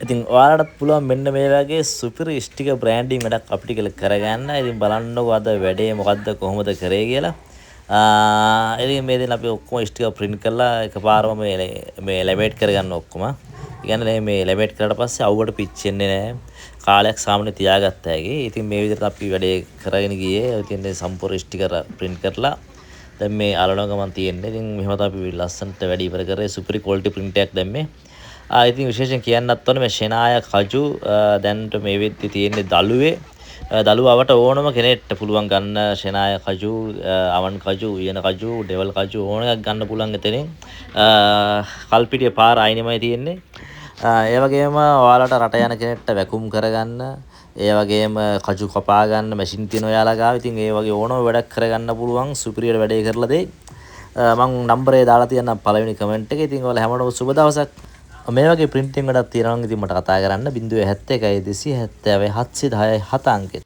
ඉතින් ඔයාලටත් පුළුවන් මෙන්න මේ වගේ සුපිරි ස්ටිකර් බ්‍රෑන්ඩින් වැඩක් අපිට කියලා කරගන්න. ඉතින් බලන්නකෝ අද වැඩේ මොකද්ද කොහොමද කරේ කියලා. ඉතින් මේ දින අපි ඔක්කොම ස්ටිකර් print කරලා එකපාරම මේ ලැබේට් කරගන්න ඔක්කොම. කියන්නේ මේ ලැබේට් කරලා පස්සේ අවුවට පිච්චෙන්නේ නැහැ. කාලයක් සාමාන්‍ය තියාගත්ත හැකි. ඉතින් මේ විදිහට අපි වැඩේ කරගෙන ගියේ. ඉතින් සම්පූර්ණ ස්ටිකර් print කරලා දැන් මේ අලන ගමන් තියෙන්නේ. ඉතින් මෙහෙම තමයි ලස්සනට වැඩි ඉවර කරේ සුපිරි quality print එකක් දැම්මේ. ඉතින් විශේෂයෙන් කියන්නත් ඕනේ මේ ෂෙනාය කජු දැන්ට මේ වෙද්දි තියෙන්නේ දළුවේ දළුවවට ඕනම කෙනෙක්ට පුළුවන් ගන්න ෂෙනාය කජු අවන් කජු උයන කජු ඩෙවල් කජු ඕන එකක් ගන්න පුළුවන් එතනින් කල්පිටිය පාර අයිනෙමයි තියෙන්නේ ඒ වගේම ඔයාලට රට යන කෙනෙක්ට වැකුම් කරගන්න ඒ වගේම කජු කපා ගන්න මැෂින් තියෙන ඔයාලා ගාව ඉතින් ඒ වගේ ඕනම වැඩක් කරගන්න පුළුවන් සුපිරියට වැඩේ කරලා දෙයි මම නම්බරේ දාලා තියන්නම් පළවෙනි කමෙන්ට් එකේ ඉතින් ඔයාලා හැමෝටම සුබ දවසක් මේ වගේ printing වැඩක් තියෙනවා නම් ඉතින් මට කතා කරන්න 071 270 710 7 අංකෙට